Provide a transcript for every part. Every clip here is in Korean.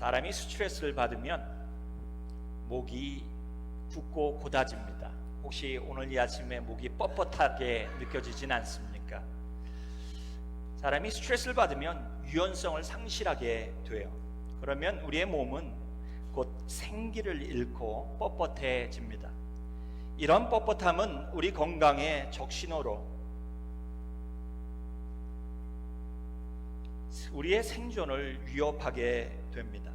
사람이 스트레스를 받으면 목이 붓고 고다집니다. 혹시 오늘 이 아침에 목이 뻣뻣하게 느껴지진 않습니까? 사람이 스트레스를 받으면 유연성을 상실하게 돼요. 그러면 우리의 몸은 곧 생기를 잃고 뻣뻣해집니다. 이런 뻣뻣함은 우리 건강의 적신호로 우리의 생존을 위협하게 됩니다.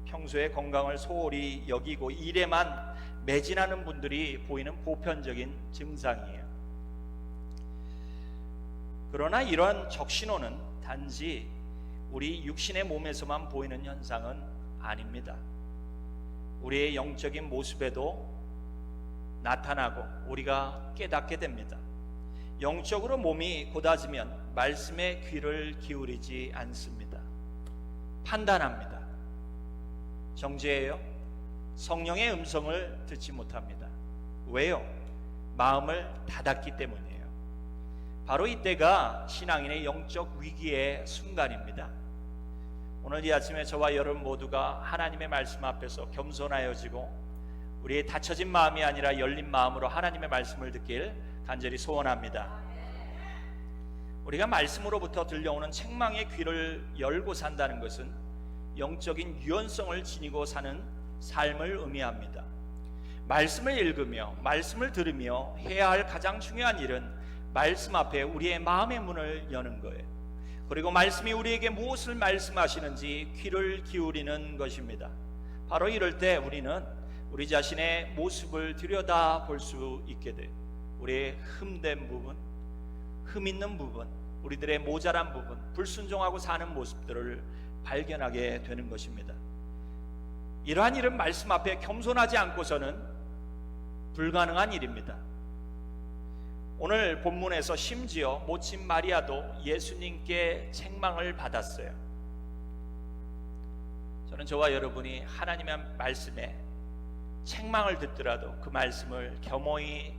평소에 건강을 소홀히 여기고 일에만 매진하는 분들이 보이는 보편적인 증상이에요. 그러나 이러한 적신호는 단지 우리 육신의 몸에서만 보이는 현상은 아닙니다. 우리의 영적인 모습에도 나타나고 우리가 깨닫게 됩니다. 영적으로 몸이 고다지면 말씀에 귀를 기울이지 않습니다. 판단합니다. 정죄해요. 성령의 음성을 듣지 못합니다. 왜요? 마음을 닫았기 때문이에요. 바로 이때가 신앙인의 영적 위기의 순간입니다. 오늘 이 아침에 저와 여러분 모두가 하나님의 말씀 앞에서 겸손하여지고 우리의 닫혀진 마음이 아니라 열린 마음으로 하나님의 말씀을 듣길 간절히 소원합니다. 우리가 말씀으로부터 들려오는 책망의 귀를 열고 산다는 것은 영적인 유연성을 지니고 사는 삶을 의미합니다. 말씀을 읽으며 말씀을 들으며 해야 할 가장 중요한 일은 말씀 앞에 우리의 마음의 문을 여는 거예요. 그리고 말씀이 우리에게 무엇을 말씀하시는지 귀를 기울이는 것입니다. 바로 이럴 때 우리는 우리 자신의 모습을 들여다 볼 수 있게 돼요. 우리의 흠된 부분, 흠 있는 부분, 우리들의 모자란 부분, 불순종하고 사는 모습들을 발견하게 되는 것입니다. 이러한 일은 말씀 앞에 겸손하지 않고서는 불가능한 일입니다. 오늘 본문에서 심지어 모친 마리아도 예수님께 책망을 받았어요. 저는 저와 여러분이 하나님의 말씀에 책망을 듣더라도 그 말씀을 겸허히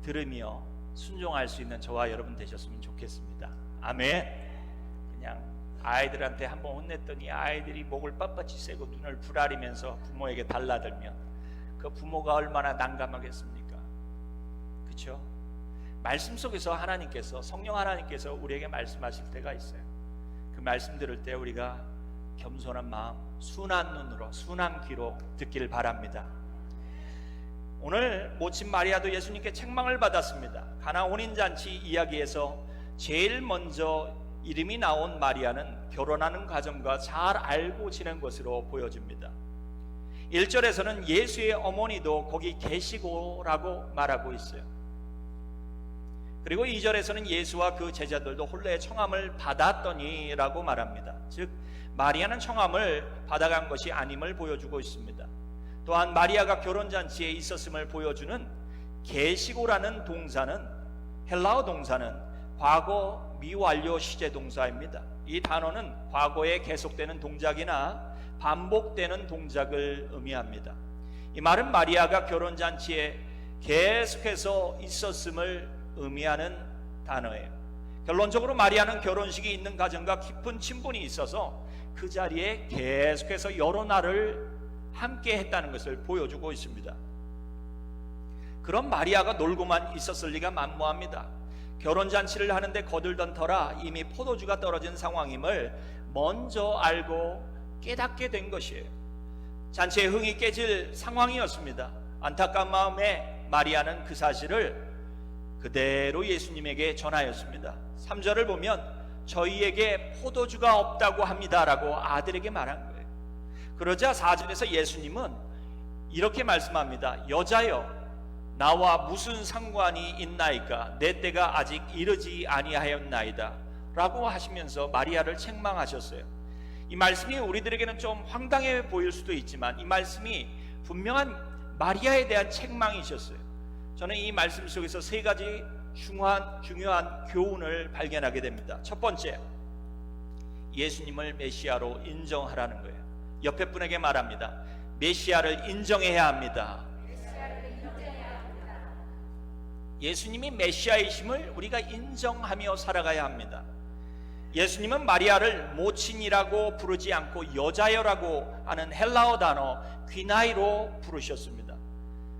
들으며 순종할 수 있는 저와 여러분 되셨으면 좋겠습니다. 아멘. 그냥 아이들한테 한번 혼냈더니 아이들이 목을 빳빳이 세고 눈을 부라리면서 부모에게 달라들면 그 부모가 얼마나 난감하겠습니까? 그렇죠? 말씀 속에서 하나님께서, 성령 하나님께서 우리에게 말씀하실 때가 있어요. 그 말씀 들을 때 우리가 겸손한 마음, 순한 눈으로, 순한 귀로 듣길 바랍니다. 오늘 모친 마리아도 예수님께 책망을 받았습니다. 가나 혼인잔치 이야기에서 제일 먼저 이름이 나온 마리아는 결혼하는 과정과 잘 알고 지낸 것으로 보여집니다. 1절에서는 예수의 어머니도 거기 계시고라고 말하고 있어요. 그리고 2절에서는 예수와 그 제자들도 홀로의 청함을 받았더니 라고 말합니다. 즉 마리아는 청함을 받아간 것이 아님을 보여주고 있습니다. 또한 마리아가 결혼잔치에 있었음을 보여주는 계시고라는 동사는, 헬라어 동사는 과거 미완료 시제 동사입니다. 이 단어는 과거에 계속되는 동작이나 반복되는 동작을 의미합니다. 이 말은 마리아가 결혼잔치에 계속해서 있었음을 의미하는 단어예요. 결론적으로 마리아는 결혼식이 있는 가정과 깊은 친분이 있어서 그 자리에 계속해서 여러 날을 함께 했다는 것을 보여주고 있습니다. 그런 마리아가 놀고만 있었을 리가 만무합니다. 결혼잔치를 하는데 거들던 터라 이미 포도주가 떨어진 상황임을 먼저 알고 깨닫게 된 것이에요. 잔치의 흥이 깨질 상황이었습니다. 안타까운 마음에 마리아는 그 사실을 그대로 예수님에게 전하였습니다. 3절을 보면 저희에게 포도주가 없다고 합니다 라고 아들에게 말한 거예요. 그러자 4절에서 예수님은 이렇게 말씀합니다. 여자여, 나와 무슨 상관이 있나이까? 내 때가 아직 이르지 아니하였나이다 라고 하시면서 마리아를 책망하셨어요. 이 말씀이 우리들에게는 좀 황당해 보일 수도 있지만 이 말씀이 분명한 마리아에 대한 책망이셨어요. 저는 이 말씀 속에서 세 가지 중요한 교훈을 발견하게 됩니다. 첫 번째, 예수님을 메시아로 인정하라는 거예요. 옆에 분에게 말합니다. 메시아를 인정해야 합니다. 예수님이 메시아이심을 우리가 인정하며 살아가야 합니다. 예수님은 마리아를 모친이라고 부르지 않고 여자여라고 하는 헬라어 단어 귀나이로 부르셨습니다.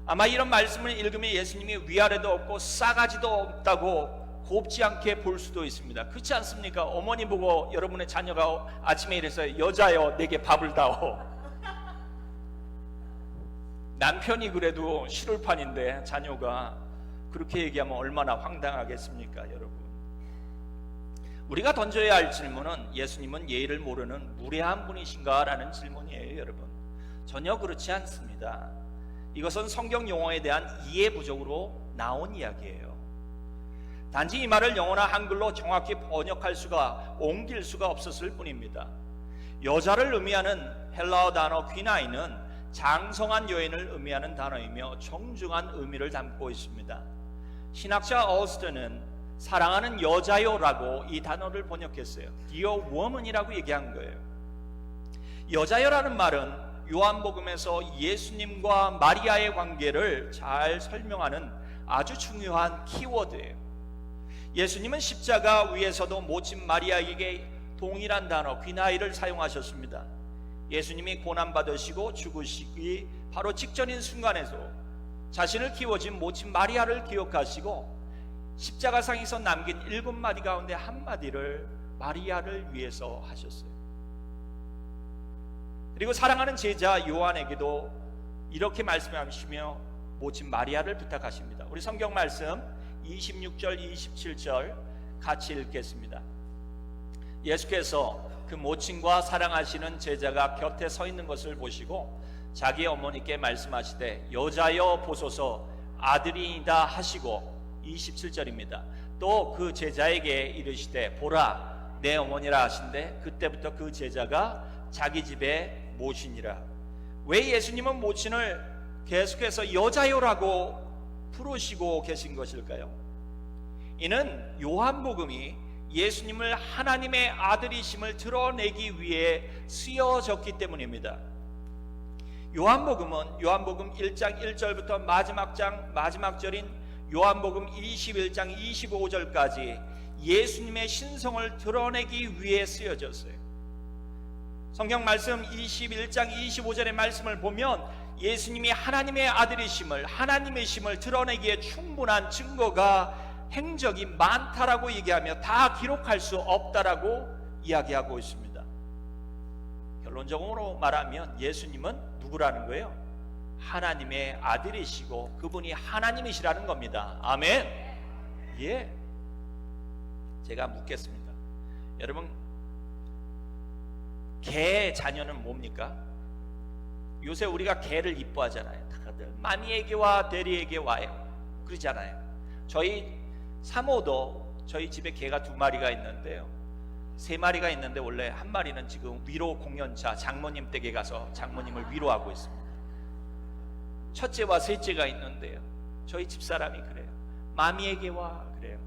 아마 이런 말씀을 읽으면 예수님이 위아래도 없고 싸가지도 없다고 곱지 않게 볼 수도 있습니다. 그렇지 않습니까? 어머니 보고 여러분의 자녀가 아침에 일어서 여자여 내게 밥을 다오. 남편이 그래도 시골판인데 자녀가 그렇게 얘기하면 얼마나 황당하겠습니까, 여러분? 우리가 던져야 할 질문은 예수님은 예의를 모르는 무례한 분이신가? 라는 질문이에요, 여러분. 전혀 그렇지 않습니다. 이것은 성경 용어에 대한 이해 부족으로 나온 이야기예요. 단지 이 말을 영어나 한글로 정확히 번역할 수가, 옮길 수가 없었을 뿐입니다. 여자를 의미하는 헬라어 단어 귀나이는 장성한 여인을 의미하는 단어이며 정중한 의미를 담고 있습니다. 신학자 어스트는 사랑하는 여자요라고 이 단어를 번역했어요. Dear woman이라고 얘기한 거예요. 여자요라는 말은 요한복음에서 예수님과 마리아의 관계를 잘 설명하는 아주 중요한 키워드예요. 예수님은 십자가 위에서도 모친 마리아에게 동일한 단어 귀나이를 사용하셨습니다. 예수님이 고난받으시고 죽으시기 바로 직전인 순간에도 자신을 키워진 모친 마리아를 기억하시고 십자가상에서 남긴 7마디 가운데 한 마디를 마리아를 위해서 하셨어요. 그리고 사랑하는 제자 요한에게도 이렇게 말씀하시며 모친 마리아를 부탁하십니다. 우리 성경 말씀 26절 27절 같이 읽겠습니다. 예수께서 그 모친과 사랑하시는 제자가 곁에 서 있는 것을 보시고 자기 어머니께 말씀하시되 여자여 보소서 아들이다 하시고 27절입니다. 또 그 제자에게 이르시되 보라 내 어머니라 하신대 그때부터 그 제자가 자기 집에 모시니라. 왜 예수님은 모친을 계속해서 여자요라고 부르시고 계신 것일까요? 이는 요한복음이 예수님을 하나님의 아들이심을 드러내기 위해 쓰여졌기 때문입니다. 요한복음은 요한복음 1장 1절부터 마지막 절인 요한복음 21장 25절까지 예수님의 신성을 드러내기 위해 쓰여졌어요. 성경 말씀 21장 25절의 말씀을 보면 예수님이 하나님의 아들이심을, 하나님의 심을 드러내기에 충분한 증거가 행적이 많다라고 얘기하며 다 기록할 수 없다라고 이야기하고 있습니다. 결론적으로 말하면 예수님은 누구라는 거예요? 하나님의 아들이시고 그분이 하나님이시라는 겁니다. 아멘. 예. 제가 묻겠습니다. 여러분, 개 자녀는 뭡니까? 요새 우리가 개를 이뻐하잖아요. 다들 마미에게와 대리에게 와요. 그러잖아요. 저희 사모도 저희 집에 개가 2마리가 있는데요. 3마리가 있는데 원래 한 마리는 지금 위로 공연차 장모님 댁에 가서 장모님을 위로하고 있습니다. 첫째와 셋째가 있는데요. 저희 집사람이 그래요. 마미에게 와 그래요.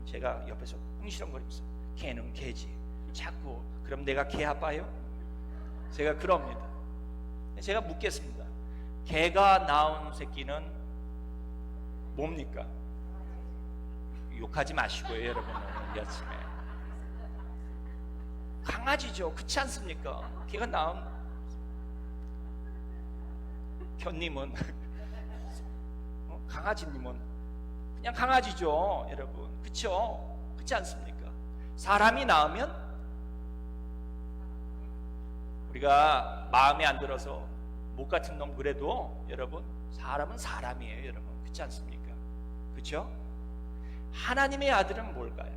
제가 옆에서 흥시렁거리면서 개는 개지. 자꾸 그럼 내가 개 아빠요? 제가 그럽니다. 제가 묻겠습니다. 개가 낳은 새끼는 뭡니까? 욕하지 마시고요, 여러분. 오늘 아침에 강아지죠. 그렇지 않습니까? 개가 낳은 견님은 강아지님은 그냥 강아지죠, 여러분. 그렇죠? 그렇지 않습니까? 사람이 낳으면 우리가 마음에 안 들어서 목 같은 놈 그래도 여러분 사람은 사람이에요, 여러분. 그렇지 않습니까? 그렇죠? 하나님의 아들은 뭘까요?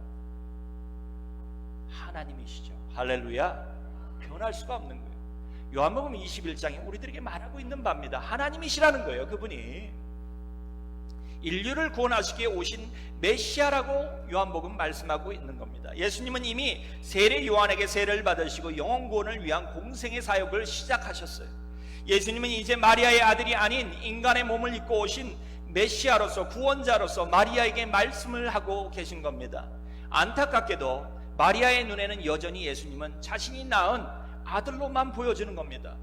하나님이시죠. 할렐루야. 변할 수가 없는 거예요. 요한복음 21장에 우리들에게 말하고 있는 바입니다. 하나님이시라는 거예요. 그분이 인류를 구원하시기에 오신 메시아라고 요한복음 말씀하고 있는 겁니다. 예수님은 이미 세례 요한에게 세례를 받으시고 영혼 구원을 위한 공생의 사역을 시작하셨어요. 예수님은 이제 마리아의 아들이 아닌 인간의 몸을 입고 오신 메시아로서 구원자로서 마리아에게 말씀을 하고 계신 겁니다. 안타깝게도 마리아의 눈에는 여전히 예수님은 자신이 낳은 아들로만 보여지는 겁니다.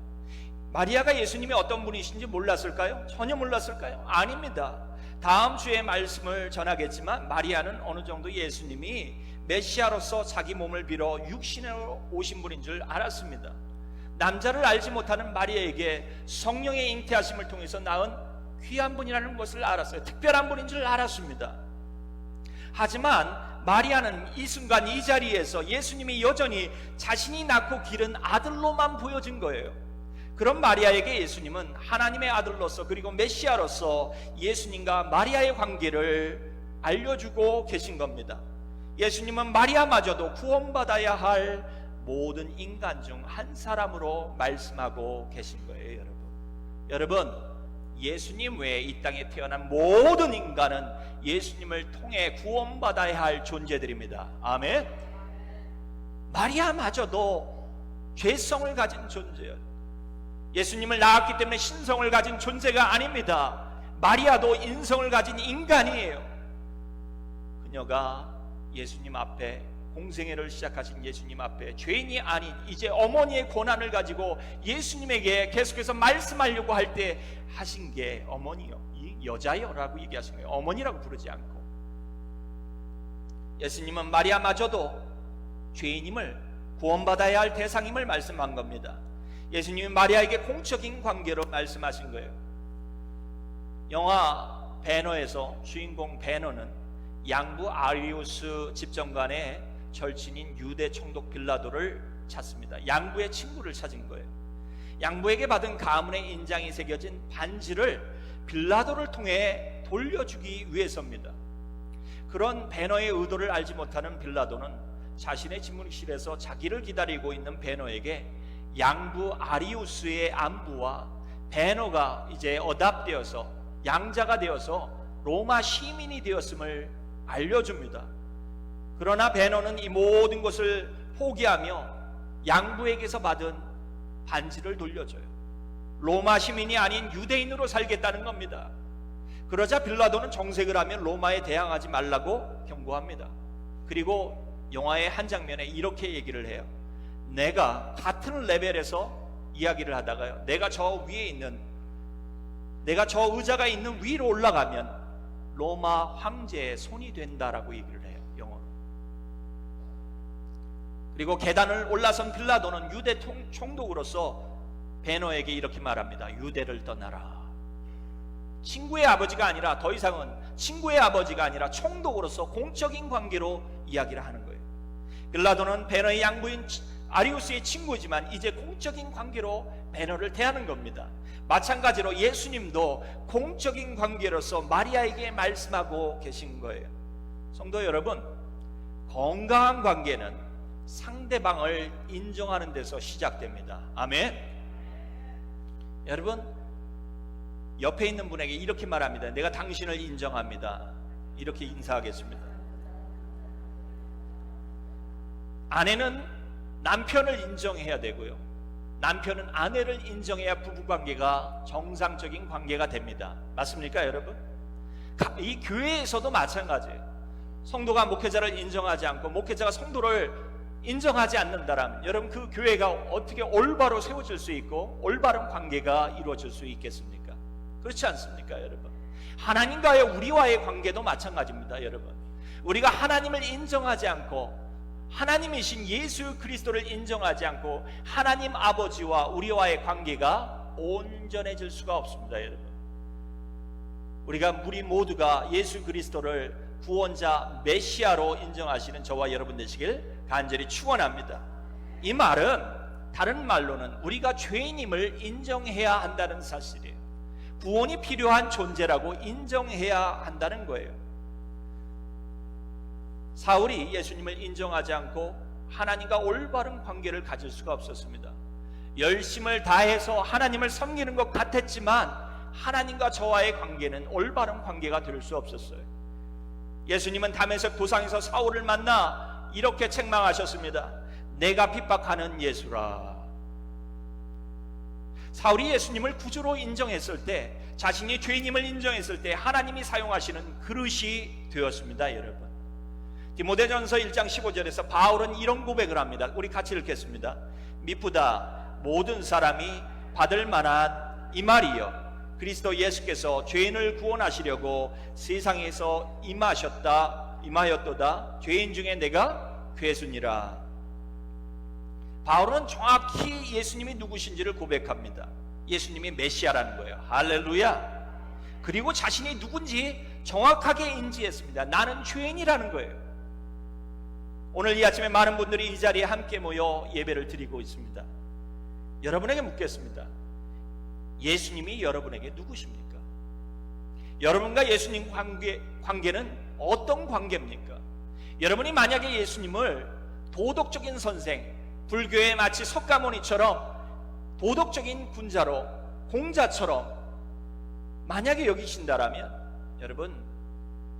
마리아가 예수님이 어떤 분이신지 몰랐을까요? 전혀 몰랐을까요? 아닙니다. 다음 주에 말씀을 전하겠지만 마리아는 어느 정도 예수님이 메시아로서 자기 몸을 빌어 육신으로 오신 분인 줄 알았습니다. 남자를 알지 못하는 마리아에게 성령의 잉태하심을 통해서 낳은 귀한 분이라는 것을 알았어요. 특별한 분인 줄 알았습니다. 하지만 마리아는 이 순간 이 자리에서 예수님이 여전히 자신이 낳고 기른 아들로만 보여진 거예요. 그런 마리아에게 예수님은 하나님의 아들로서 그리고 메시아로서 예수님과 마리아의 관계를 알려주고 계신 겁니다. 예수님은 마리아마저도 구원받아야 할 모든 인간 중 한 사람으로 말씀하고 계신 거예요. 여러분, 예수님 외에 이 땅에 태어난 모든 인간은 예수님을 통해 구원받아야 할 존재들입니다. 아멘. 마리아마저도 죄성을 가진 존재예요. 예수님을 낳았기 때문에 신성을 가진 존재가 아닙니다. 마리아도 인성을 가진 인간이에요. 그녀가 예수님 앞에, 공생애를 시작하신 예수님 앞에 죄인이 아닌 이제 어머니의 권한을 가지고 예수님에게 계속해서 말씀하려고 할 때 하신 게 어머니요, 이 여자요 라고 얘기하신 거예요. 어머니라고 부르지 않고. 예수님은 마리아마저도 죄인임을, 구원받아야 할 대상임을 말씀한 겁니다. 예수님이 마리아에게 공적인 관계로 말씀하신 거예요. 영화 배너에서 주인공 배너는 양부 아리우스 집정관의 절친인 유대 총독 빌라도를 찾습니다. 양부의 친구를 찾은 거예요. 양부에게 받은 가문의 인장이 새겨진 반지를 빌라도를 통해 돌려주기 위해서입니다. 그런 배너의 의도를 알지 못하는 빌라도는 자신의 집무실에서 자기를 기다리고 있는 배너에게 양부 아리우스의 안부와 배너가 이제 어답되어서 양자가 되어서 로마 시민이 되었음을 알려줍니다. 그러나 배너는 이 모든 것을 포기하며 양부에게서 받은 반지를 돌려줘요. 로마 시민이 아닌 유대인으로 살겠다는 겁니다. 그러자 빌라도는 정색을 하며 로마에 대항하지 말라고 경고합니다. 그리고 영화의 한 장면에 이렇게 얘기를 해요. 내가 같은 레벨에서 이야기를 하다가요, 내가 저 의자가 있는 위로 올라가면 로마 황제의 손이 된다라고 얘기를 해요, 영어로. 그리고 계단을 올라선 빌라도는 유대 총독으로서 베너에게 이렇게 말합니다. 유대를 떠나라. 친구의 아버지가 아니라, 더 이상은 친구의 아버지가 아니라 총독으로서 공적인 관계로 이야기를 하는 거예요. 빌라도는 베너의 양부인 아리우스의 친구지만 이제 공적인 관계로 베너를 대하는 겁니다. 마찬가지로 예수님도 공적인 관계로서 마리아에게 말씀하고 계신 거예요. 성도 여러분, 건강한 관계는 상대방을 인정하는 데서 시작됩니다. 아멘. 여러분, 옆에 있는 분에게 이렇게 말합니다. 내가 당신을 인정합니다. 이렇게 인사하겠습니다. 아내는 남편을 인정해야 되고요, 남편은 아내를 인정해야 부부관계가 정상적인 관계가 됩니다. 맞습니까 여러분? 이 교회에서도 마찬가지예요. 성도가 목회자를 인정하지 않고 목회자가 성도를 인정하지 않는다면 여러분, 그 교회가 어떻게 올바로 세워질 수 있고 올바른 관계가 이루어질 수 있겠습니까? 그렇지 않습니까 여러분? 하나님과의 우리와의 관계도 마찬가지입니다. 여러분, 우리가 하나님을 인정하지 않고, 하나님이신 예수 그리스도를 인정하지 않고 하나님 아버지와 우리와의 관계가 온전해질 수가 없습니다. 여러분, 우리 모두가 예수 그리스도를 구원자 메시아로 인정하시는 저와 여러분 되시길 간절히 축원합니다. 이 말은 다른 말로는 우리가 죄인임을 인정해야 한다는 사실이에요. 구원이 필요한 존재라고 인정해야 한다는 거예요. 사울이 예수님을 인정하지 않고 하나님과 올바른 관계를 가질 수가 없었습니다. 열심을 다해서 하나님을 섬기는 것 같았지만 하나님과 저와의 관계는 올바른 관계가 될 수 없었어요. 예수님은 다메섹 도상에서 사울을 만나 이렇게 책망하셨습니다. 내가 핍박하는 예수라. 사울이 예수님을 구주로 인정했을 때, 자신이 죄인임을 인정했을 때 하나님이 사용하시는 그릇이 되었습니다. 여러분, 디모데전서 1장 15절에서 바울은 이런 고백을 합니다. 우리 같이 읽겠습니다. 미쁘다 모든 사람이 받을 만한 이 말이여, 그리스도 예수께서 죄인을 구원하시려고 세상에서 임하셨다 임하였도다. 죄인 중에 내가 괴순이라. 바울은 정확히 예수님이 누구신지를 고백합니다. 예수님이 메시아라는 거예요. 할렐루야. 그리고 자신이 누군지 정확하게 인지했습니다. 나는 죄인이라는 거예요. 오늘 이 아침에 많은 분들이 이 자리에 함께 모여 예배를 드리고 있습니다. 여러분에게 묻겠습니다. 예수님이 여러분에게 누구십니까? 여러분과 예수님 관계는 어떤 관계입니까? 여러분이 만약에 예수님을 도덕적인 선생, 불교의 마치 석가모니처럼 도덕적인 군자로, 공자처럼 만약에 여기신다라면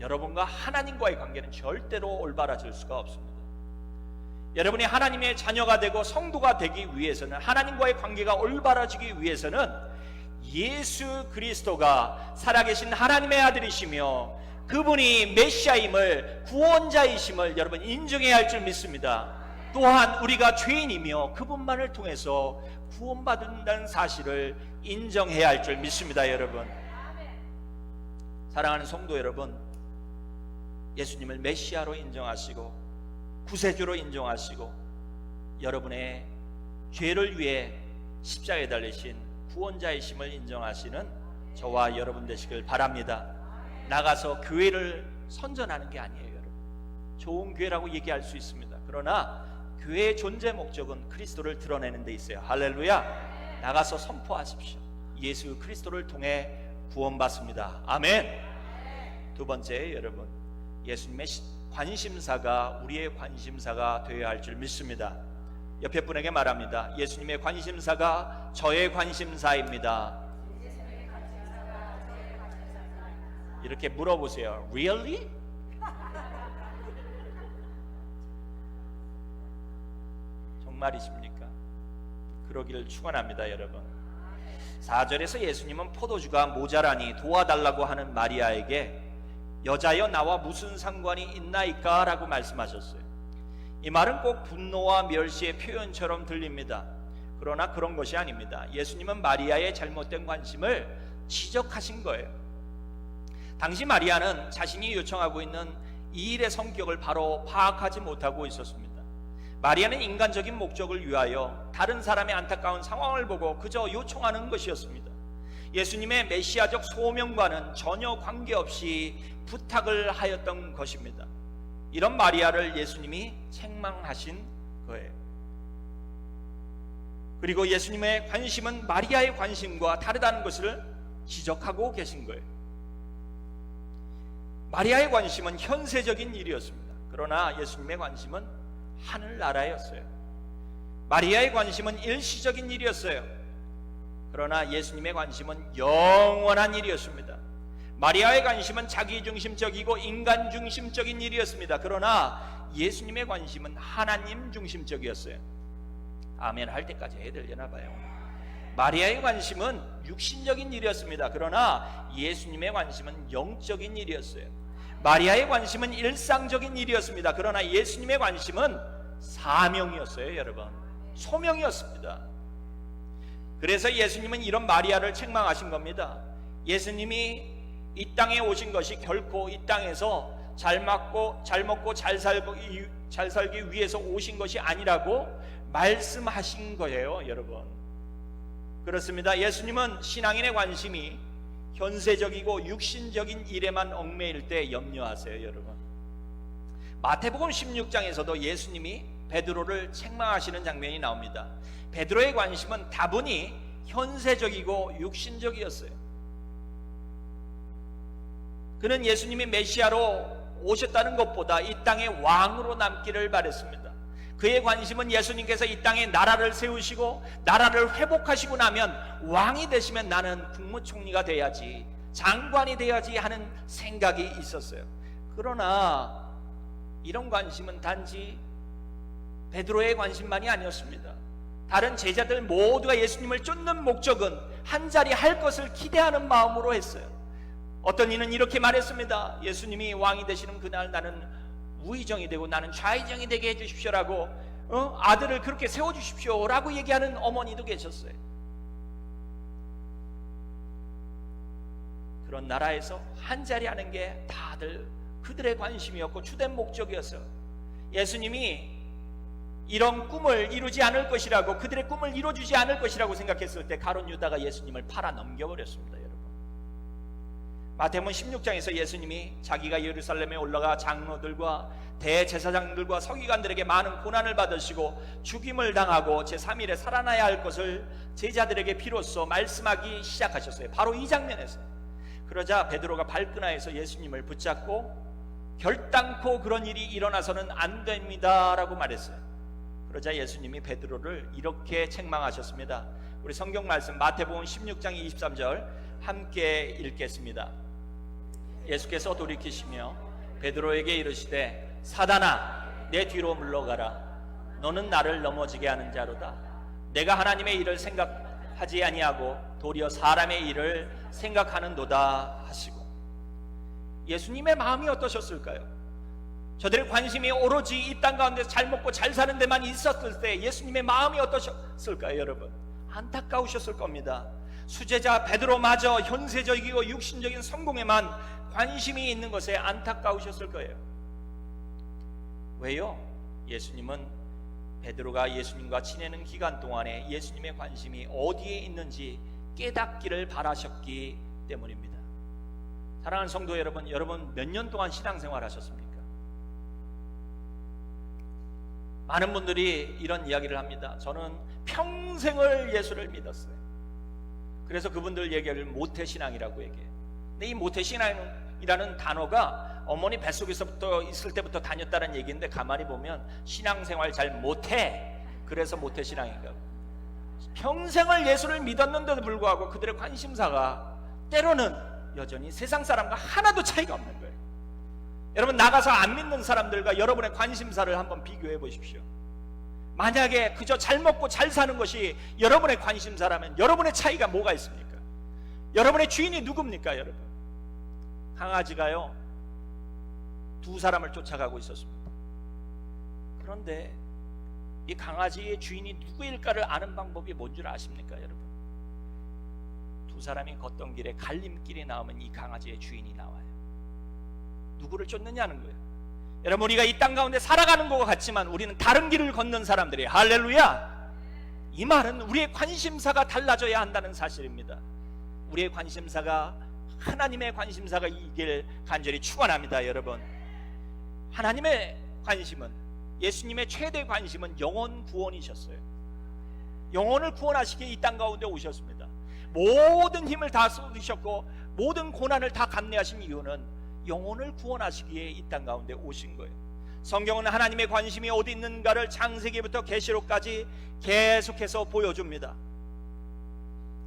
여러분과 하나님과의 관계는 절대로 올바라질 수가 없습니다. 여러분이 하나님의 자녀가 되고 성도가 되기 위해서는, 하나님과의 관계가 올바라지기 위해서는 예수 그리스도가 살아계신 하나님의 아들이시며 그분이 메시아임을, 구원자이심을 여러분 인정해야 할 줄 믿습니다. 또한 우리가 죄인이며 그분만을 통해서 구원받는다는 사실을 인정해야 할 줄 믿습니다. 여러분, 사랑하는 성도 여러분, 예수님을 메시아로 인정하시고 구세주로 인정하시고 여러분의 죄를 위해 십자가에 달리신 구원자이심을 인정하시는 저와 여러분 되시길 바랍니다. 나가서 교회를 선전하는 게 아니에요. 여러분, 좋은 교회라고 얘기할 수 있습니다. 그러나 교회의 존재 목적은 그리스도를 드러내는 데 있어요. 할렐루야. 나가서 선포하십시오. 예수 그리스도를 통해 구원받습니다. 아멘. 두 번째, 여러분, 예수님의 관심사가 우리의 관심사가 되어야 할 줄 믿습니다. 옆에 분에게 말합니다. 예수님의 관심사가 저의 관심사입니다. 이렇게 물어보세요. Really? 정말이십니까? 그러기를 축원합니다. 여러분, 4절에서 예수님은 포도주가 모자라니 도와달라고 하는 마리아에게 여자여 나와 무슨 상관이 있나이까? 라고 말씀하셨어요. 이 말은 꼭 분노와 멸시의 표현처럼 들립니다. 그러나 그런 것이 아닙니다. 예수님은 마리아의 잘못된 관심을 지적하신 거예요. 당시 마리아는 자신이 요청하고 있는 이 일의 성격을 바로 파악하지 못하고 있었습니다. 마리아는 인간적인 목적을 위하여 다른 사람의 안타까운 상황을 보고 그저 요청하는 것이었습니다. 예수님의 메시아적 소명과는 전혀 관계없이 부탁을 하였던 것입니다. 이런 마리아를 예수님이 책망하신 거예요. 그리고 예수님의 관심은 마리아의 관심과 다르다는 것을 지적하고 계신 거예요. 마리아의 관심은 현세적인 일이었습니다. 그러나 예수님의 관심은 하늘나라였어요. 마리아의 관심은 일시적인 일이었어요. 그러나 예수님의 관심은 영원한 일이었습니다. 마리아의 관심은 자기중심적이고 인간중심적인 일이었습니다. 그러나 예수님의 관심은 하나님 중심적이었어요. 아멘 할 때까지 해야 되려나 봐요. 마리아의 관심은 육신적인 일이었습니다. 그러나 예수님의 관심은 영적인 일이었어요. 마리아의 관심은 일상적인 일이었습니다. 그러나 예수님의 관심은 사명이었어요. 여러분, 소명이었습니다. 그래서 예수님은 이런 마리아를 책망하신 겁니다. 예수님이 이 땅에 오신 것이 결코 이 땅에서 잘 먹고 잘 살기 위해서 오신 것이 아니라고 말씀하신 거예요. 여러분, 그렇습니다. 예수님은 신앙인의 관심이 현세적이고 육신적인 일에만 얽매일 때 염려하세요. 여러분, 마태복음 16장에서도 예수님이 베드로를 책망하시는 장면이 나옵니다. 베드로의 관심은 다분히 현세적이고 육신적이었어요. 그는 예수님이 메시아로 오셨다는 것보다 이 땅의 왕으로 남기를 바랬습니다. 그의 관심은 예수님께서 이 땅에 나라를 세우시고 나라를 회복하시고 나면 왕이 되시면 나는 국무총리가 돼야지, 장관이 돼야지 하는 생각이 있었어요. 그러나 이런 관심은 단지 베드로의 관심만이 아니었습니다. 다른 제자들 모두가 예수님을 쫓는 목적은 한 자리 할 것을 기대하는 마음으로 했어요. 어떤 이는 이렇게 말했습니다. 예수님이 왕이 되시는 그날 나는 우의정이 되고 나는 좌의정이 되게 해주십시오라고, 아들을 그렇게 세워주십시오라고 얘기하는 어머니도 계셨어요. 그런 나라에서 한 자리 하는 게 다들 그들의 관심이었고 주된 목적이었어요. 예수님이 이런 꿈을 이루지 않을 것이라고, 그들의 꿈을 이루어주지 않을 것이라고 생각했을 때 가룟 유다가 예수님을 팔아 넘겨버렸습니다. 여러분, 마태복음 16장에서 예수님이 자기가 예루살렘에 올라가 장로들과 대제사장들과 서기관들에게 많은 고난을 받으시고 죽임을 당하고 제3일에 살아나야 할 것을 제자들에게 비로소 말씀하기 시작하셨어요. 바로 이 장면에서. 그러자 베드로가 발끈하여서 예수님을 붙잡고 결단코 그런 일이 일어나서는 안 됩니다 라고 말했어요. 그러자 예수님이 베드로를 이렇게 책망하셨습니다. 우리 성경 말씀 마태복음 16장 23절 함께 읽겠습니다. 예수께서 돌이키시며 베드로에게 이르시되 사단아 내 뒤로 물러가라. 너는 나를 넘어지게 하는 자로다. 내가 하나님의 일을 생각하지 아니하고 도리어 사람의 일을 생각하는도다 하시고. 예수님의 마음이 어떠셨을까요? 저들의 관심이 오로지 이 땅 가운데 잘 먹고 잘 사는 데만 있었을 때 예수님의 마음이 어떠셨을까요? 여러분, 안타까우셨을 겁니다. 수제자 베드로마저 현세적이고 육신적인 성공에만 관심이 있는 것에 안타까우셨을 거예요. 왜요? 예수님은 베드로가 예수님과 지내는 기간 동안에 예수님의 관심이 어디에 있는지 깨닫기를 바라셨기 때문입니다. 사랑하는 성도 여러분, 여러분 몇 년 동안 신앙생활 하셨습니까? 많은 분들이 이런 이야기를 합니다. 저는 평생을 예수를 믿었어요. 그래서 그분들 얘기를 모태신앙이라고 얘기해요. 근데 이 모태신앙이라는 단어가 어머니 뱃속에서부터 있을 때부터 다녔다는 얘기인데 가만히 보면 신앙생활 잘 못해, 그래서 모태신앙인가. 평생을 예수를 믿었는데도 불구하고 그들의 관심사가 때로는 여전히 세상 사람과 하나도 차이가 없는 거예요. 여러분, 나가서 안 믿는 사람들과 여러분의 관심사를 한번 비교해 보십시오. 만약에 그저 잘 먹고 잘 사는 것이 여러분의 관심사라면 여러분의 차이가 뭐가 있습니까? 여러분의 주인이 누굽니까? 여러분, 강아지가요 2사람을 쫓아가고 있었습니다. 그런데 이 강아지의 주인이 누구일까를 아는 방법이 뭔 줄 아십니까? 여러분, 2사람이 걷던 길에 갈림길이 나오면 이 강아지의 주인이 나와요. 누구를 쫓느냐는 거예요. 여러분, 우리가 이 땅 가운데 살아가는 것 같지만 우리는 다른 길을 걷는 사람들이에요. 할렐루야. 이 말은 우리의 관심사가 달라져야 한다는 사실입니다. 우리의 관심사가 하나님의 관심사가 이길 간절히 축원합니다. 여러분, 하나님의 관심은, 예수님의 최대 관심은 영혼 구원이셨어요. 영혼을 구원하시기에 이 땅 가운데 오셨습니다. 모든 힘을 다 쏟으셨고 모든 고난을 다 감내하신 이유는 영혼을 구원하시기에 이 땅 가운데 오신 거예요. 성경은 하나님의 관심이 어디 있는가를 창세기부터 계시록까지 계속해서 보여줍니다.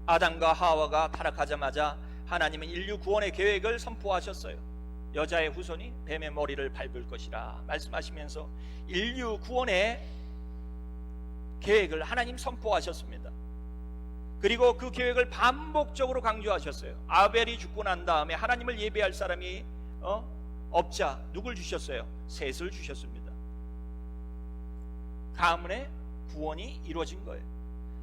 아담과 하와가 타락하자마자 하나님은 인류 구원의 계획을 선포하셨어요. 여자의 후손이 뱀의 머리를 밟을 것이라 말씀하시면서 인류 구원의 계획을 하나님 선포하셨습니다. 그리고 그 계획을 반복적으로 강조하셨어요. 아벨이 죽고 난 다음에 하나님을 예배할 사람이 없자 누굴 주셨어요? 셋을 주셨습니다. 가문의 구원이 이루어진 거예요.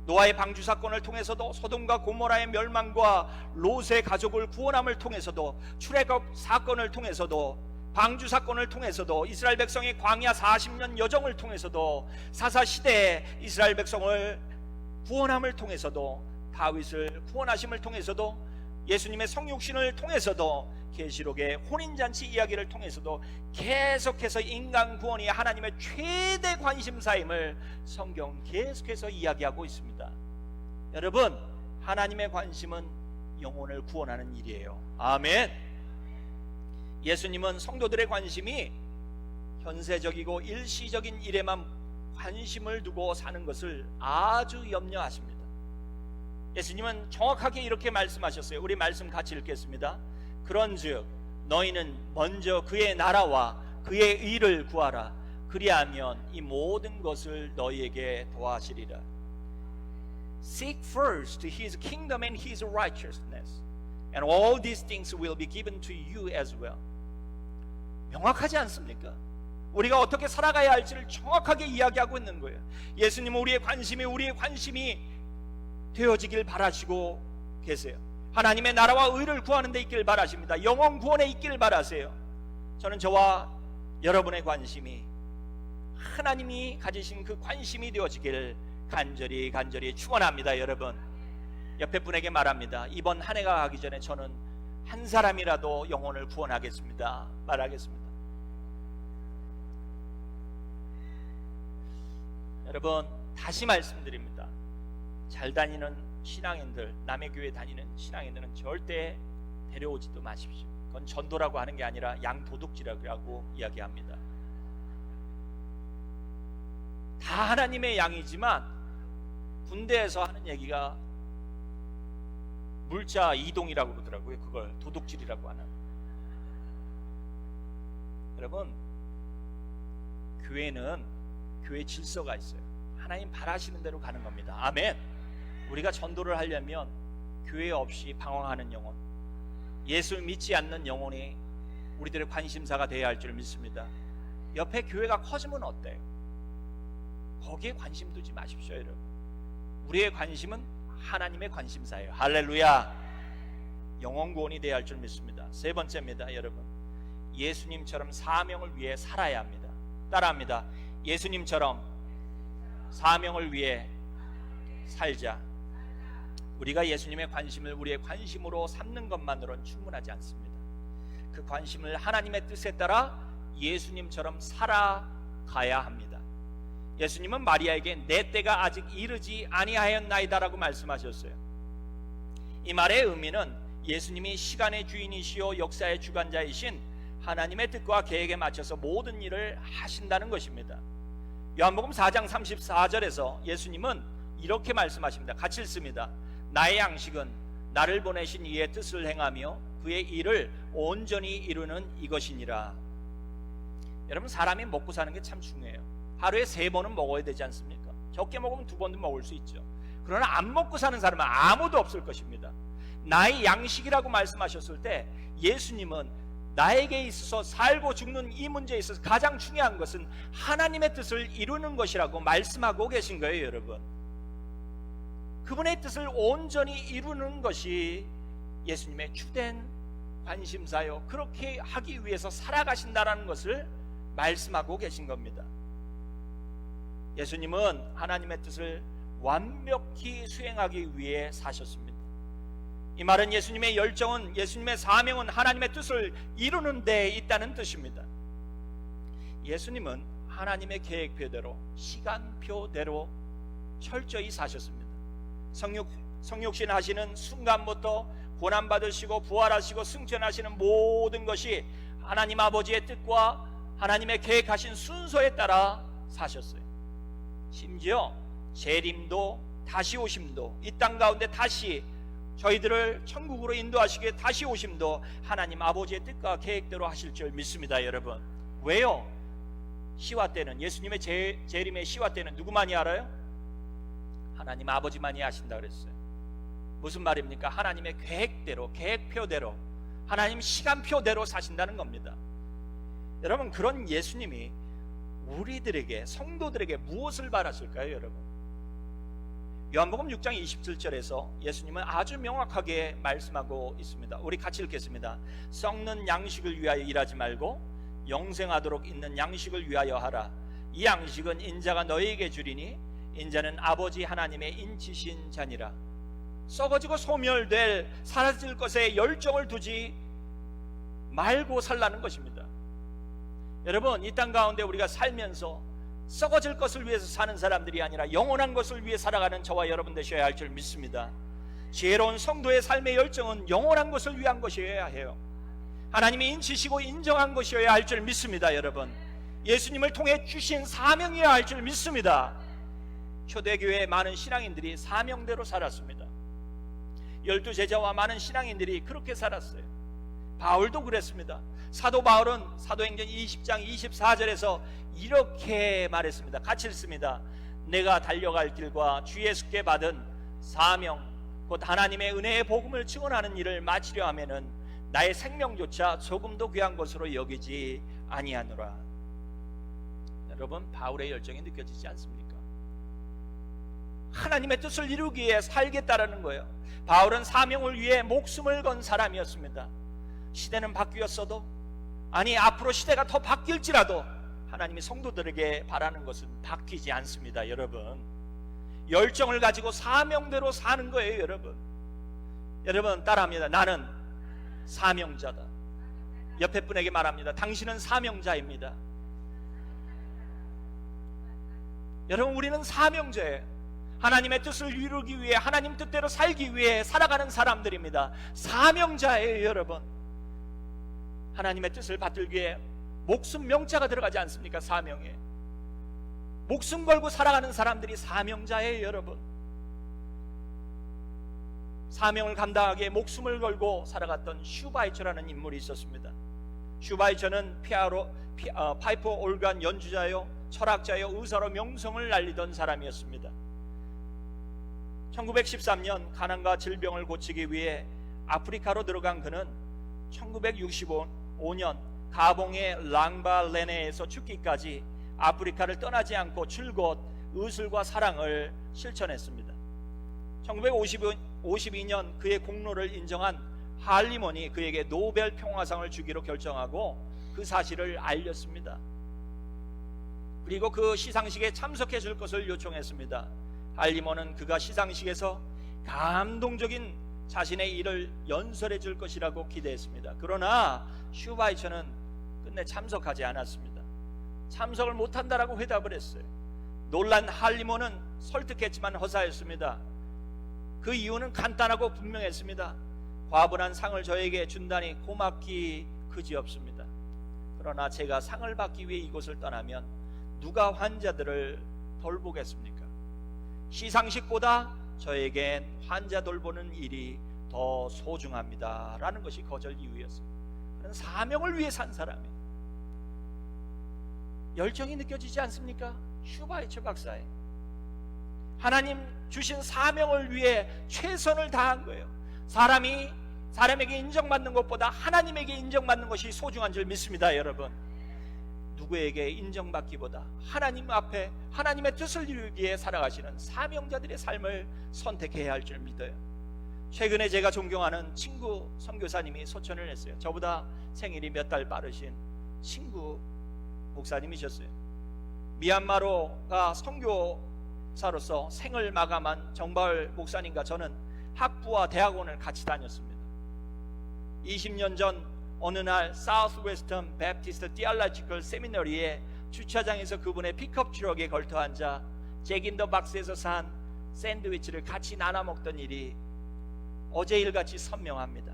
노아의 방주 사건을 통해서도, 소돔과 고모라의 멸망과 롯의 가족을 구원함을 통해서도, 출애굽 사건을 통해서도, 방주 사건을 통해서도, 이스라엘 백성의 광야 40년 여정을 통해서도, 사사시대에 이스라엘 백성을 구원함을 통해서도, 다윗을 구원하심을 통해서도, 예수님의 성육신을 통해서도, 계시록의 혼인잔치 이야기를 통해서도 계속해서 인간 구원이 하나님의 최대 관심사임을 성경 계속해서 이야기하고 있습니다. 여러분, 하나님의 관심은 영혼을 구원하는 일이에요. 아멘. 예수님은 성도들의 관심이 현세적이고 일시적인 일에만 관심을 두고 사는 것을 아주 염려하십니다. 예수님은 정확하게 이렇게 말씀하셨어요. 우리 말씀 같이 읽겠습니다. 그런즉 너희는 먼저 그의 나라와 그의 의를 구하라. 그리하면 이 모든 것을 너희에게 더하시리라. Seek first his kingdom and his righteousness, and all these things will be given to you as well. 명확하지 않습니까? 우리가 어떻게 살아가야 할지를 정확하게 이야기하고 있는 거예요. 예수님은 우리의 관심이 되어지길 바라시고 계세요. 하나님의 나라와 의를 구하는 데 있기를 바라십니다. 영혼 구원에 있기를 바라세요. 저는 저와 여러분의 관심이 하나님이 가지신 그 관심이 되어지길 간절히 축원합니다. 여러분, 옆에 분에게 말합니다. 이번 한 해가 가기 전에 저는 한 사람이라도 영혼을 구원하겠습니다. 말하겠습니다. 여러분, 다시 말씀드립니다. 잘 다니는 신앙인들, 남의 교회 다니는 신앙인들은 절대 데려오지도 마십시오. 그건 전도라고 하는 게 아니라 양도둑질이라고 이야기합니다. 다 하나님의 양이지만 군대에서 하는 얘기가 물자 이동이라고 그러더라고요. 그걸 도둑질이라고 하는. 여러분, 교회는 교회 질서가 있어요. 하나님 바라시는 대로 가는 겁니다. 아멘. 우리가 전도를 하려면 교회 없이 방황하는 영혼, 예수 믿지 않는 영혼이 우리들의 관심사가 되어야 할 줄 믿습니다. 옆에 교회가 커지면 어때요? 거기에 관심 두지 마십시오. 여러분, 우리의 관심은 하나님의 관심사예요. 할렐루야. 영혼 구원이 되어야 할 줄 믿습니다. 세 번째입니다. 여러분, 예수님처럼 사명을 위해 살아야 합니다. 따라합니다. 예수님처럼 사명을 위해 살자. 우리가 예수님의 관심을 우리의 관심으로 삼는 것만으로는 충분하지 않습니다. 그 관심을 하나님의 뜻에 따라 예수님처럼 살아가야 합니다. 예수님은 마리아에게 내 때가 아직 이르지 아니하였나이다라고 말씀하셨어요. 이 말의 의미는 예수님이 시간의 주인이시요 역사의 주관자이신 하나님의 뜻과 계획에 맞춰서 모든 일을 하신다는 것입니다. 요한복음 4장 34절에서 예수님은 이렇게 말씀하십니다. 같이 읽습니다. 나의 양식은 나를 보내신 이의 뜻을 행하며 그의 일을 온전히 이루는 이것이니라. 여러분, 사람이 먹고 사는 게 참 중요해요. 하루에 3번은 먹어야 되지 않습니까? 적게 먹으면 2번도 먹을 수 있죠. 그러나 안 먹고 사는 사람은 아무도 없을 것입니다. 나의 양식이라고 말씀하셨을 때 예수님은 나에게 있어서 살고 죽는 이 문제에 있어서 가장 중요한 것은 하나님의 뜻을 이루는 것이라고 말씀하고 계신 거예요. 여러분, 그분의 뜻을 온전히 이루는 것이 예수님의 주된 관심사요, 그렇게 하기 위해서 살아가신다라는 것을 말씀하고 계신 겁니다. 예수님은 하나님의 뜻을 완벽히 수행하기 위해 사셨습니다. 이 말은 예수님의 열정은, 예수님의 사명은 하나님의 뜻을 이루는 데 있다는 뜻입니다. 예수님은 하나님의 계획표대로, 시간표대로 철저히 사셨습니다. 성육신 하시는 순간부터 고난받으시고 부활하시고 승천하시는 모든 것이 하나님 아버지의 뜻과 하나님의 계획하신 순서에 따라 사셨어요. 심지어 재림도 다시 오심도, 이 땅 가운데 다시 저희들을 천국으로 인도하시기에 다시 오심도 하나님 아버지의 뜻과 계획대로 하실 줄 믿습니다. 여러분, 왜요? 시화 때는, 예수님의 재림의 시화 때는 누구만이 알아요? 하나님 아버지만이 아신다 그랬어요. 무슨 말입니까? 하나님의 계획대로, 계획표대로, 하나님 시간표대로 사신다는 겁니다. 여러분, 그런 예수님이 우리들에게, 성도들에게 무엇을 바라실까요? 여러분, 요한복음 6장 27절에서 예수님은 아주 명확하게 말씀하고 있습니다. 우리 같이 읽겠습니다. 썩는 양식을 위하여 일하지 말고 영생하도록 있는 양식을 위하여 하라. 이 양식은 인자가 너희에게 주리니 인자는 아버지 하나님의 인치신 자니라. 썩어지고 소멸될, 사라질 것에 열정을 두지 말고 살라는 것입니다. 여러분, 이 땅 가운데 우리가 살면서 썩어질 것을 위해서 사는 사람들이 아니라 영원한 것을 위해 살아가는 저와 여러분 되셔야 할 줄 믿습니다. 지혜로운 성도의 삶의 열정은 영원한 것을 위한 것이어야 해요. 하나님이 인치시고 인정한 것이어야 할 줄 믿습니다. 여러분, 예수님을 통해 주신 사명이어야 할 줄 믿습니다. 초대교회의 많은 신앙인들이 사명대로 살았습니다. 12제자와 많은 신앙인들이 그렇게 살았어요. 바울도 그랬습니다. 사도 바울은 사도행전 20장 24절에서 이렇게 말했습니다. 같이 읽습니다. 내가 달려갈 길과 주 예수께 받은 사명, 곧 하나님의 은혜의 복음을 증언하는 일을 마치려 하면은 나의 생명조차 조금도 귀한 것으로 여기지 아니하노라. 여러분, 바울의 열정이 느껴지지 않습니까? 하나님의 뜻을 이루기 위해 살겠다라는 거예요. 바울은 사명을 위해 목숨을 건 사람이었습니다. 시대는 바뀌었어도, 아니, 앞으로 시대가 더 바뀔지라도 하나님이 성도들에게 바라는 것은 바뀌지 않습니다. 여러분, 열정을 가지고 사명대로 사는 거예요. 여러분 따라합니다. 나는 사명자다. 옆에 분에게 말합니다. 당신은 사명자입니다. 여러분, 우리는 사명자예요. 하나님의 뜻을 이루기 위해, 하나님 뜻대로 살기 위해 살아가는 사람들입니다. 사명자예요. 여러분, 하나님의 뜻을 받들기 위해 목숨 명자가 들어가지 않습니까? 사명에 목숨 걸고 살아가는 사람들이 사명자예요. 여러분, 사명을 감당하기에 목숨을 걸고 살아갔던 슈바이처라는 인물이 있었습니다. 슈바이처는 파이프 올간 연주자요, 철학자요, 의사로 명성을 날리던 사람이었습니다. 1913년 가난과 질병을 고치기 위해 아프리카로 들어간 그는 1965년 가봉의 랑바레네에서 죽기까지 아프리카를 떠나지 않고 줄곧 의술과 사랑을 실천했습니다. 1952년 그의 공로를 인정한 할리몬이 그에게 노벨 평화상을 주기로 결정하고 그 사실을 알렸습니다. 그리고 그 시상식에 참석해 줄 것을 요청했습니다. 할리몬은 그가 시상식에서 감동적인 자신의 일을 연설해 줄 것이라고 기대했습니다. 그러나 슈바이처는 끝내 참석하지 않았습니다. 참석을 못한다라고 회답을 했어요. 놀란 할리몬은 설득했지만 허사였습니다. 그 이유는 간단하고 분명했습니다. 과분한 상을 저에게 준다니 고맙기 그지없습니다. 그러나 제가 상을 받기 위해 이곳을 떠나면 누가 환자들을 돌보겠습니까? 시상식보다 저에겐 환자 돌보는 일이 더 소중합니다 라는 것이 거절 이유였습니다. 그런 사명을 위해 산 사람이에요. 열정이 느껴지지 않습니까? 슈바이처 박사의 하나님 주신 사명을 위해 최선을 다한 거예요. 사람에게 인정받는 것보다 하나님에게 인정받는 것이 소중한 줄 믿습니다. 여러분, 누구에게 인정받기보다 하나님 앞에 하나님의 뜻을 이루기 위해 살아가시는 사명자들의 삶을 선택해야 할 줄 믿어요. 최근에 제가 존경하는 친구 선교사님이 소천을 했어요. 저보다 생일이 몇 달 빠르신 친구 목사님이셨어요. 미얀마로가 선교사로서 생을 마감한 정바울 목사님과 저는 학부와 대학원을 같이 다녔습니다. 20년 전 어느 날 Southwestern Baptist Theological Seminary의 주차장에서 그분의 픽업 트럭에 걸터 앉아 잭 인 더 박스에서 산 샌드위치를 같이 나눠 먹던 일이 어제 일같이 선명합니다.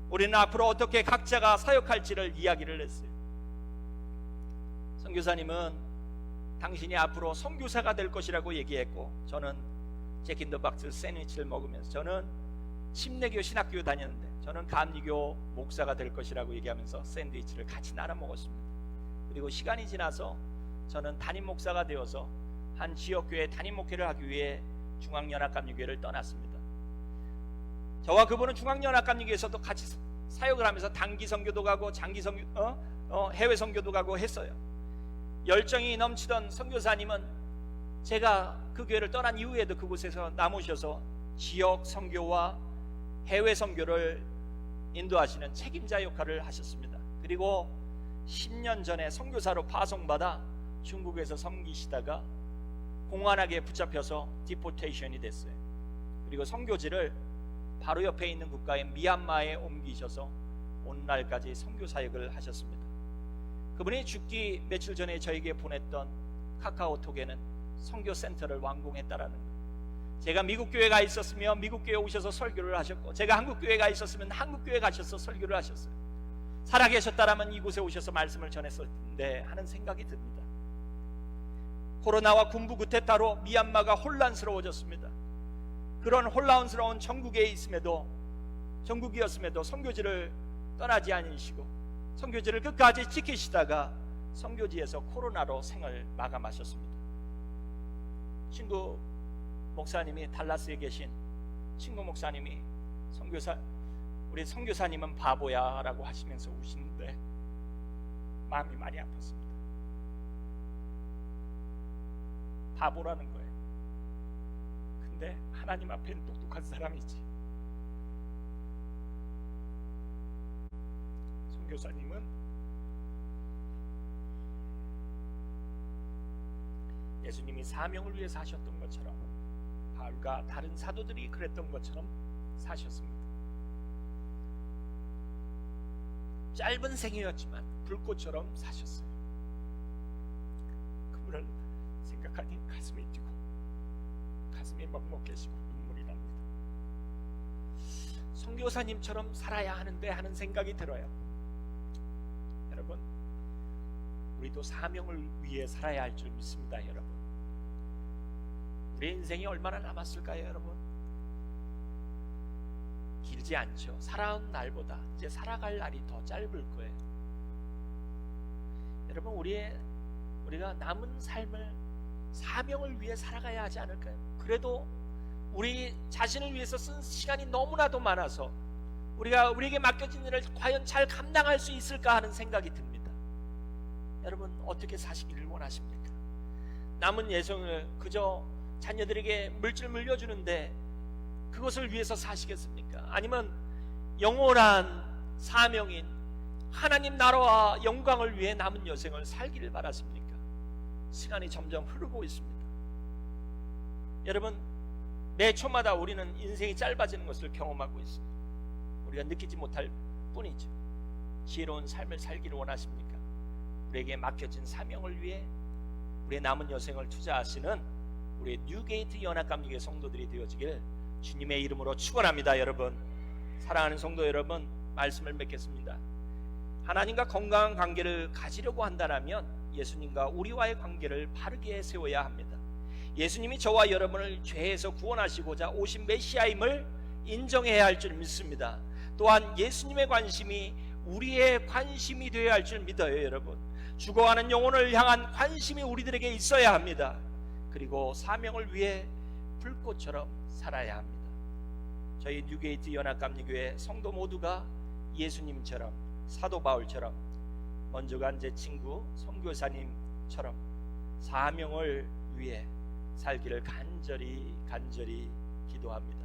우리는 앞으로 어떻게 각자가 사역할지를 이야기를 했어요. 선교사님은 당신이 앞으로 선교사가 될 것이라고 얘기했고, 저는 잭 인 더 박스 샌드위치를 먹으면서, 저는 침례교 신학교 다녔는데 저는 감리교 목사가 될 것이라고 얘기하면서 샌드위치를 같이 나눠 먹었습니다. 그리고 시간이 지나서 저는 담임 목사가 되어서 한 지역교회 담임 목회를 하기 위해 중앙연합감리교회를 떠났습니다. 저와 그분은 중앙연합감리교회에서도 같이 사역을 하면서 단기 선교도 가고 장기 선교, 해외 선교도 가고 했어요. 열정이 넘치던 선교사님은 제가 그 교회를 떠난 이후에도 그곳에서 남으셔서 지역 선교와 해외 선교를 인도하시는 책임자 역할을 하셨습니다. 그리고 10년 전에 선교사로 파송받아 중국에서 섬기시다가 공안하게 붙잡혀서 디포테이션이 됐어요. 그리고 선교지를 바로 옆에 있는 국가인 미얀마에 옮기셔서 오늘날까지 선교 사역을 하셨습니다. 그분이 죽기 며칠 전에 저에게 보냈던 카카오톡에는 선교 센터를 완공했다라는 거예요. 제가 미국 교회 가 있었으면 미국 교회 오셔서 설교를 하셨고, 제가 한국 교회 가 있었으면 한국 교회 가셔서 설교를 하셨어요. 살아계셨다라면 이곳에 오셔서 말씀을 전했을 텐데 하는 생각이 듭니다. 코로나와 군부 쿠데타로 미얀마가 혼란스러워졌습니다. 그런 혼란스러운 전국이었음에도 선교지를 떠나지 않으시고 선교지를 끝까지 지키시다가 선교지에서 코로나로 생을 마감하셨습니다. 친구 목사님이 달라스에 계신 친구 목사님이 우리 선교사님은 바보야 라고 하시면서 우시는데 마음이 많이 아팠습니다. 바보라는 거예요. 근데 하나님 앞에는 똑똑한 사람이지. 선교사님은 예수님이 사명을 위해 사셨던 것처럼, 바울과 다른 사도들이 그랬던 것처럼 사셨습니다. 짧은 생이었지만 불꽃처럼 사셨어요. 그분을 생각하니 가슴이 뛰고 가슴이 먹먹해지고 눈물이 납니다. 선교사님처럼 살아야 하는데 하는 생각이 들어요. 여러분, 우리도 사명을 위해 살아야 할 줄 믿습니다. 여러분, 우리 인생이 얼마나 남았을까요? 여러분, 길지 않죠. 살아온 날보다 이제 살아갈 날이 더 짧을 거예요. 여러분, 우리가 남은 삶을 사명을 위해 살아가야 하지 않을까요? 그래도 우리 자신을 위해서 쓴 시간이 너무나도 많아서 우리에게 맡겨진 일을 과연 잘 감당할 수 있을까 하는 생각이 듭니다. 여러분, 어떻게 사시기를 원하십니까? 남은 예정을 그저 자녀들에게 물질 물려주는데 그것을 위해서 사시겠습니까? 아니면 영원한 사명인 하나님 나라와 영광을 위해 남은 여생을 살기를 바라십니까? 시간이 점점 흐르고 있습니다. 여러분, 매 초마다 우리는 인생이 짧아지는 것을 경험하고 있습니다. 우리가 느끼지 못할 뿐이죠. 지혜로운 삶을 살기를 원하십니까? 우리에게 맡겨진 사명을 위해 우리의 남은 여생을 투자하시는 우리의 뉴게이트 연합감리교회 성도들이 되어지길 주님의 이름으로 축원합니다. 여러분, 사랑하는 성도 여러분, 말씀을 맺겠습니다. 하나님과 건강한 관계를 가지려고 한다면 예수님과 우리와의 관계를 바르게 세워야 합니다. 예수님이 저와 여러분을 죄에서 구원하시고자 오신 메시아임을 인정해야 할 줄 믿습니다. 또한 예수님의 관심이 우리의 관심이 되어야 할 줄 믿어요. 여러분, 죽어가는 영혼을 향한 관심이 우리들에게 있어야 합니다. 그리고 사명을 위해 불꽃처럼 살아야 합니다. 저희 뉴게이트 연합감리교회 성도 모두가 예수님처럼, 사도 바울처럼, 먼저 간 제 친구 선교사님처럼 사명을 위해 살기를 간절히 기도합니다.